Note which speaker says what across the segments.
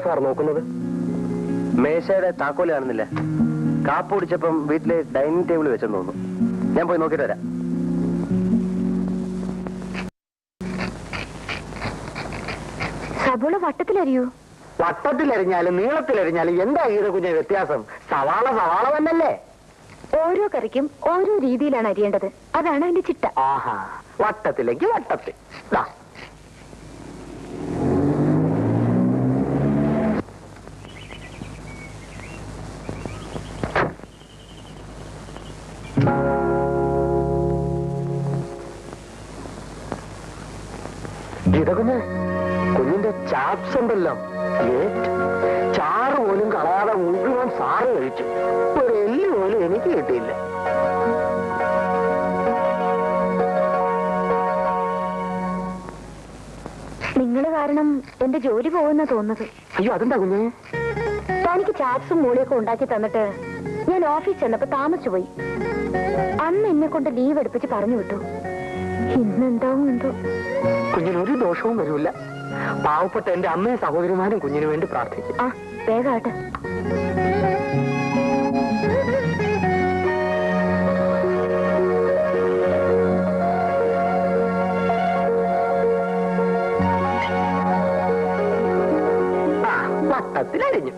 Speaker 1: Sir നോക്കുന്നത്?
Speaker 2: മേശയുടെ താക്കോല് കാണുന്നില്ല. കാപ്പ് കുടിച്ചപ്പം വീട്ടിലെ ഡൈനിങ് ടേബിൾ വെച്ചെന്ന് തോന്നുന്നു. ഞാൻ പോയി നോക്കിയിട്ട് വരാം.
Speaker 3: സബോള വട്ടത്തിലരിയൂ?
Speaker 1: വട്ടത്തിലരിഞ്ഞാലും നീളത്തിലരിഞ്ഞാലും എന്താ ഗീതകുഞ്ഞ വ്യത്യാസം? സവാള സവാള തന്നെയല്ലേ?
Speaker 3: ഓരോ കറിക്കും ഓരോ രീതിയിലാണ് അരിയേണ്ടത്. അതാണ് അതിന്റെ ചിട്ട.
Speaker 1: ആഹാ, വട്ടത്തിലേക്ക് വട്ടത്തിൽ. ഗീതകുഞ്ഞ്, കുഞ്ഞിന്റെ ചാപ്സ് ഉണ്ടല്ലോ, ചാറ് പോലും കളയാതെ മുഴുവൻ സാറ് കഴിച്ചു. ഒരു എല്ല് പോലും എനിക്ക് കിട്ടിയില്ല.
Speaker 3: നിങ്ങള് കാരണം എന്റെ ജോലി പോകുന്ന തോന്നുന്നത്.
Speaker 1: അയ്യോ, അതെന്താ കുഞ്ഞേ?
Speaker 3: തനിക്ക് ചാപ്സും മൂളിയൊക്കെ ഉണ്ടാക്കി തന്നിട്ട് ഞാൻ ഓഫീസ് ചെന്നപ്പോ താമസിച്ചു പോയി. അന്ന് എന്നെ കൊണ്ട് ലീവ് എടുപ്പിച്ച് പറഞ്ഞു വിട്ടു. ഇന്നെന്താവും എന്തോ.
Speaker 1: കുഞ്ഞിനൊരു ദോഷവും വരില്ല. പാവപ്പെട്ട എന്റെ അമ്മയും സഹോദരിമാരും കുഞ്ഞിന് വേണ്ടി പ്രാർത്ഥിക്കും.
Speaker 3: ആ, വേഗാട്ടെ.
Speaker 1: വട്ടത്തിലരിഞ്ഞു.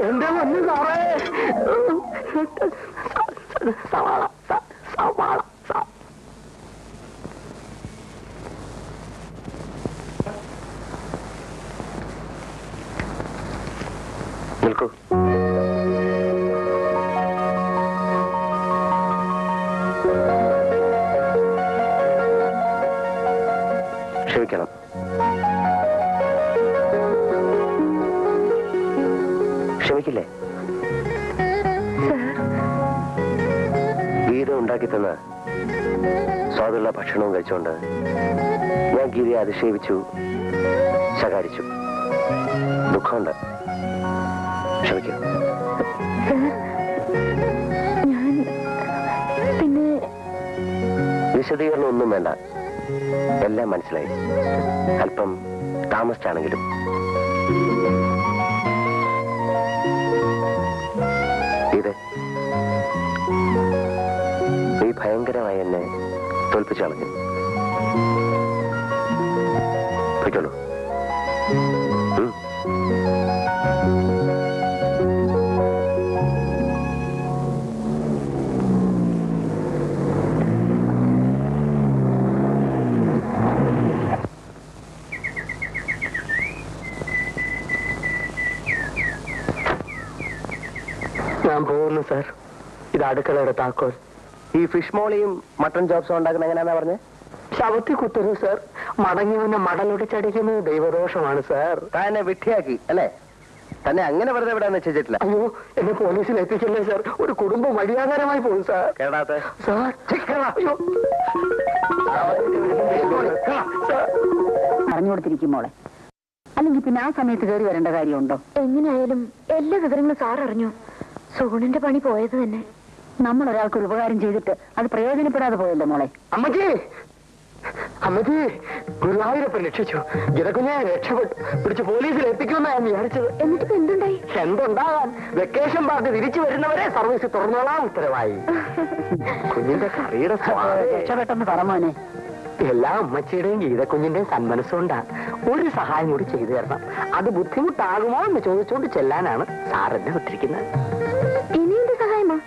Speaker 1: എന്റെ മഞ്ഞ് സാറേ, സവാള സവാള.
Speaker 2: നിൽക്കൂ. ക്ഷമിക്കണം. ക്ഷമിക്കില്ലേ? ഗീത ഉണ്ടാക്കി തന്ന സ്വാദുള്ള ഭക്ഷണവും കഴിച്ചുകൊണ്ട് ഞാൻ ഗീതയെ അധിക്ഷേപിച്ചു, ശകാരിച്ചു. ദുഃഖമുണ്ട്. ക്ഷമിക്കൂ.
Speaker 3: പിന്നെ
Speaker 2: വിശദീകരണം ഒന്നും വേണ്ട. എല്ലാം മനസ്സിലായി. അല്പം താമസിച്ചാണെങ്കിലും. ഇത് നീ ഭയങ്കരമായി എന്നെ തോൽപ്പിച്ചു കളഞ്ഞു. പൊയ്ക്കോളൂ.
Speaker 1: ഞാൻ പോകുന്നു സാർ. ഇത് അടുക്കളയുടെ താക്കോൽ.
Speaker 2: ഈ ഫിഷ് മോളിയും മട്ടൺ ചോപ്സും ഉണ്ടാക്കുന്ന എങ്ങനെയാണെന്നാ പറഞ്ഞേ?
Speaker 1: ശവത്തി കുത്തരുത് സാർ. മടങ്ങി വന്ന മടലൊടിച്ചടിക്കുന്നത് ദൈവദോഷമാണ് സാർ.
Speaker 2: തന്നെ വിട്ടിയാക്കി അല്ലേ? തന്നെ അങ്ങനെ വെറുതെ വിടാൻ നിശ്ചയിച്ചിട്ടില്ല.
Speaker 1: അയ്യോ, എന്നെ പോലീസിൽ എത്തിക്കല്ലേ സാർ. ഒരു കുടുംബം വഴിയാകാരമായി പോകും സാർ.
Speaker 2: കേടാത്ത
Speaker 1: സാർ, അയ്യോ
Speaker 4: പറഞ്ഞു കൊടുത്തിരിക്കും മോളെ. അല്ലെങ്കിൽ പിന്നെ ആ സമയത്ത് കയറി വരേണ്ട കാര്യമുണ്ടോ?
Speaker 3: എങ്ങനെയായാലും എല്ലാ വിവരങ്ങളും സാർ അറിഞ്ഞു. സോണിന്റെ പണി പോയത് തന്നെ.
Speaker 4: നമ്മൾ ഒരാൾക്ക് ഒരു ഉപകാരം ചെയ്തിട്ട് അത് പ്രയോജനപ്പെടാതെ പോയല്ലോ മോളെ.
Speaker 1: അമ്മജി, അമ്മജി, ഗുരുവായൂരപ്പൻ രക്ഷിച്ചു. ഗീതകുഞ്ഞെ രക്ഷപ്പെട്ടു. പിടിച്ച് പോലീസിൽ എത്തിക്കുമെന്നാ ഞാൻ വിചാരിച്ചത്.
Speaker 3: എന്നിട്ടിപ്പോ എന്തുണ്ടായി?
Speaker 1: എന്തുണ്ടാകാൻ? വെക്കേഷൻ പാർട്ടി തിരിച്ചു വരുന്നവരെ സർവീസ് തുറന്നോളാം ഉത്തരവായി. കുഞ്ഞിന്റെ കറിയുടെ
Speaker 4: രക്ഷപ്പെട്ടെന്ന് പറമോനെ.
Speaker 1: എല്ലാ അമ്മച്ചിയുടെയും ഗീതക്കുഞ്ഞിന്റെയും സന്മനസ്സുകൊണ്ടാ. ഒരു സഹായം കൂടി ചെയ്തു തരണം. അത് ബുദ്ധിമുട്ടാകുമോ എന്ന് ചോദിച്ചുകൊണ്ട് ചെല്ലാനാണ് സാറിനെ വിട്ടിരിക്കുന്നത്.
Speaker 3: ഇനി എന്ത് സഹായമാ?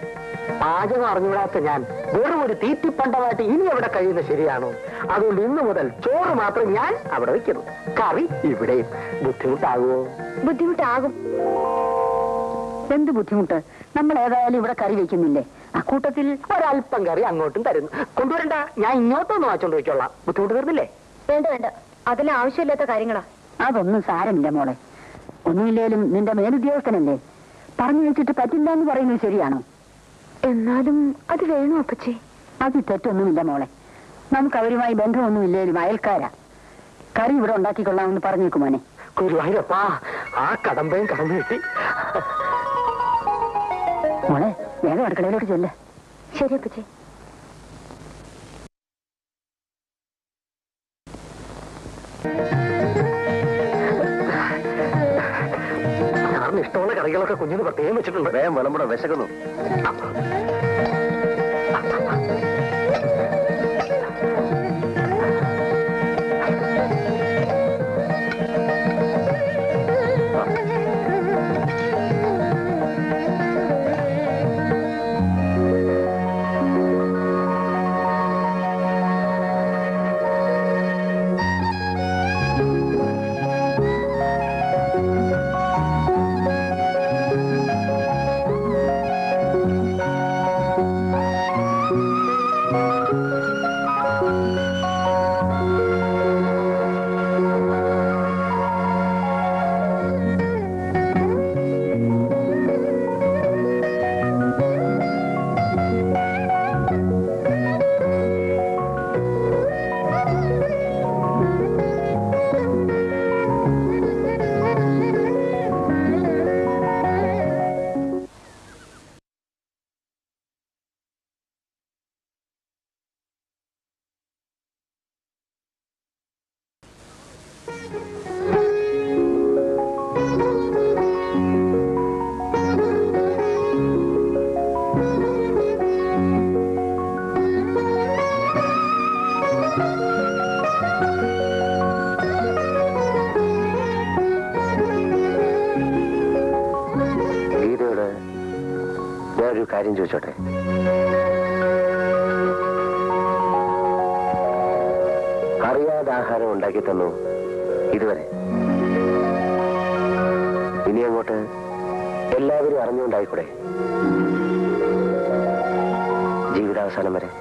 Speaker 1: പാചകം അറിഞ്ഞുകൂടാത്ത ഞാൻ വെറും ഒരു തീറ്റിപ്പണ്ടമായിട്ട് ഇനി അവിടെ കഴിയുന്നത് ശരിയാണോ? അതുകൊണ്ട് ഇന്നു മുതൽ ചോറ് മാത്രം ഞാൻ അവിടെ വയ്ക്കുന്നു. കറി ഇവിടെയും. ബുദ്ധിമുട്ടാകുമോ?
Speaker 3: ബുദ്ധിമുട്ടാകും.
Speaker 4: എന്ത് ബുദ്ധിമുട്ട്? നമ്മൾ ഏതായാലും ഇവിടെ കറി വെക്കുന്നില്ലേ?
Speaker 1: അക്കൂട്ടത്തിൽ ഒരല്പം കറി അങ്ങോട്ടും തരുന്നു. കൊണ്ടുവരണ്ട, ഞാൻ ഇങ്ങോട്ടൊന്ന് വാച്ചോണ്ട് വയ്ക്കോളാം. ബുദ്ധിമുട്ട് തീർന്നില്ലേ?
Speaker 3: വേണ്ട വേണ്ട, അതെല്ലാം ആവശ്യമില്ലാത്ത കാര്യങ്ങളാ.
Speaker 4: അതൊന്നും സാരമില്ല മോളെ. ഒന്നുമില്ലേലും നിന്റെ മേലുദ്യോഗസ്ഥനല്ലേ. പറഞ്ഞു വെച്ചിട്ട് പറ്റില്ല എന്ന് പറയുന്നത് ശരിയാണോ?
Speaker 3: എന്നാലും അത് വേണോ അപ്പച്ചി?
Speaker 4: അത് തെറ്റൊന്നുമില്ല മോളെ. നമുക്ക് അവരുമായി ബന്ധമൊന്നുമില്ലേലും അയൽക്കാരാ. കറി ഇവിടെ ഉണ്ടാക്കിക്കൊള്ളാമെന്ന് പറഞ്ഞേക്കും മോനെ.
Speaker 1: ഗുരുവായൂരപ്പാ, ആ കടമ്പയും കടന്നു കിട്ടി.
Speaker 4: മോളെ, വേഗം അടുക്കളയിലോട്ട് ചെല്ല്.
Speaker 3: ശരി അപ്പച്ചി.
Speaker 1: ഇഷ്ടമുള്ള കറികളൊക്കെ കുഞ്ഞിന് പ്രത്യേകം വെച്ചിട്ടുണ്ട്.
Speaker 2: വേഗം വിളമ്പടോ, വിശക്കുന്നു. ഞാനൊരു കാര്യം ചോദിച്ചോട്ടെ? അറിയാതെ ആഹാരം ഉണ്ടാക്കി തന്നു ഇതുവരെ. ഇനി അങ്ങോട്ട് എല്ലാവരും അറിഞ്ഞുകൊണ്ടായിക്കൂടെ ജീവിതാവസാനം വരെ?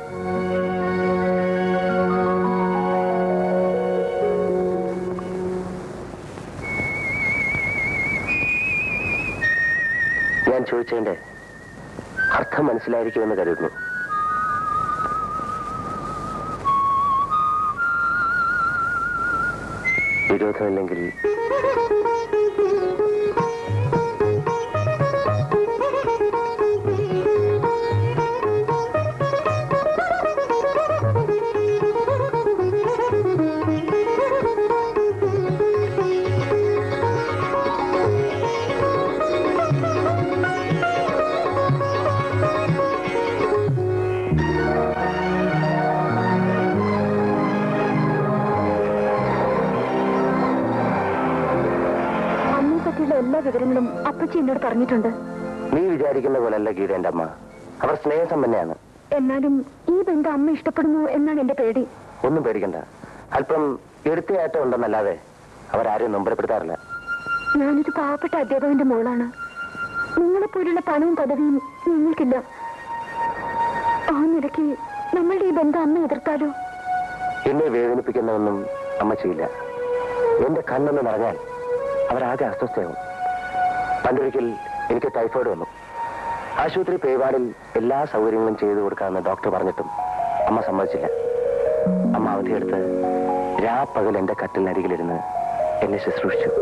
Speaker 2: ഞാൻ ചോദിച്ചതിന്റെ അർത്ഥം മനസ്സിലായിരിക്കുമെന്ന് കരുതുന്നു. വിരോധമില്ലെങ്കിൽ
Speaker 3: എല്ലാ വിവരങ്ങളും അപ്പച്ചി എന്നോട് പറഞ്ഞിട്ടുണ്ട്.
Speaker 2: നീ വിചാരിക്കുന്ന പോലല്ല ഗീത എന്റെ അമ്മ. അവർ സ്നേഹസമ്പന്നയാണ്.
Speaker 3: എന്നാലും ഈ ബന്ധം അമ്മ ഇഷ്ടപ്പെടുന്നു എന്നാണ് എന്റെ പേടി.
Speaker 2: ഒന്നും പേടിക്കണ്ട. അല്പം എടുത്തയാറ്റം ഉണ്ടെന്നല്ലാതെ അവരാരെയും നൊമ്പരപ്പെടുത്താറില്ല.
Speaker 3: ഞാനൊരു പാവപ്പെട്ട അധ്യാപകന്റെ മോളാണ്. നിങ്ങളെപ്പോലുള്ള പണവും പദവിയും നിങ്ങൾക്കില്ല. ആ നിലയ്ക്ക് നമ്മളുടെ ഈ ബന്ധം അമ്മ എതിർത്താലോ?
Speaker 2: എന്നെ വേദനിപ്പിക്കുന്നതൊന്നും അമ്മ ചെയ്യില്ല. എന്റെ കണ്ണൊന്ന് നിറഞ്ഞാൽ അവരാകെ അസ്വസ്ഥയാവും. പണ്ടൊരിക്കൽ എനിക്ക് ടൈഫോയിഡ് വന്നു. ആശുപത്രി പേവാർഡിൽ എല്ലാ സൗകര്യങ്ങളും ചെയ്തു കൊടുക്കാമെന്ന് ഡോക്ടർ പറഞ്ഞിട്ടും അമ്മ സമ്മതിച്ചില്ല. അമ്മ അവധിയെടുത്ത് രാപ്പകൽ എന്റെ കട്ടിലിനരികിലിരുന്ന് എന്നെ ശുശ്രൂഷിച്ചു.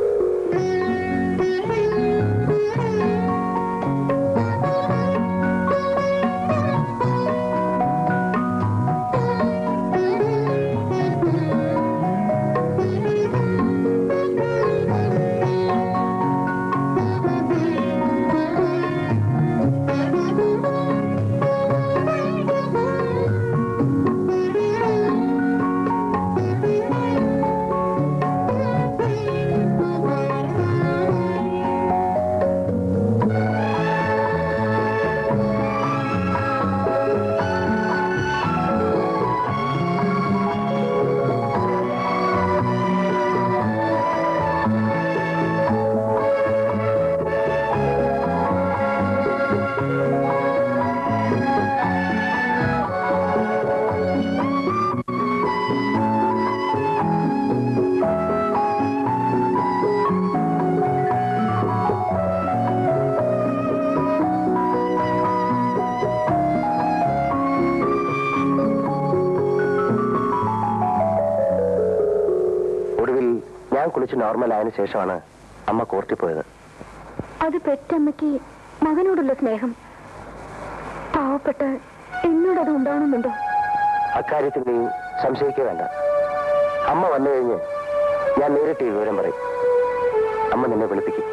Speaker 2: കുളിച്ച് നോർമൽ ആയതിനു ശേഷമാണ് അമ്മ കോർട്ടിൽ പോയത്.
Speaker 3: അത് പെറ്റമ്മയ്ക്ക് മകനോടുള്ള സ്നേഹം പാവപ്പെട്ട എന്നോടത് ഉണ്ടാവണമെന്നുണ്ടോ?
Speaker 2: അക്കാര്യത്തിൽ നീ സംശയിക്കുക വേണ്ട. അമ്മ വന്നു കഴിഞ്ഞ് ഞാൻ നേരിട്ട് ഈ വിവരം പറയും. അമ്മ നിന്നെ വിളിപ്പിക്കും.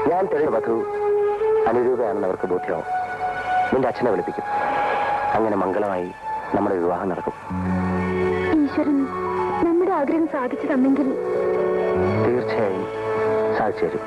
Speaker 2: ഞാൻ തെളിവ് വധു അനുരൂപയാണെന്ന് അവർക്ക് ബോധ്യമാവും. നിന്റെ അച്ഛനെ വിളിപ്പിക്കും. അങ്ങനെ മംഗളമായി നമ്മുടെ വിവാഹം നടക്കും.
Speaker 3: ഈശ്വരൻ നമ്മുടെ ആഗ്രഹം സാധിച്ചു തന്നെങ്കിൽ
Speaker 2: തീർച്ചയായും സാധിച്ചു തരും.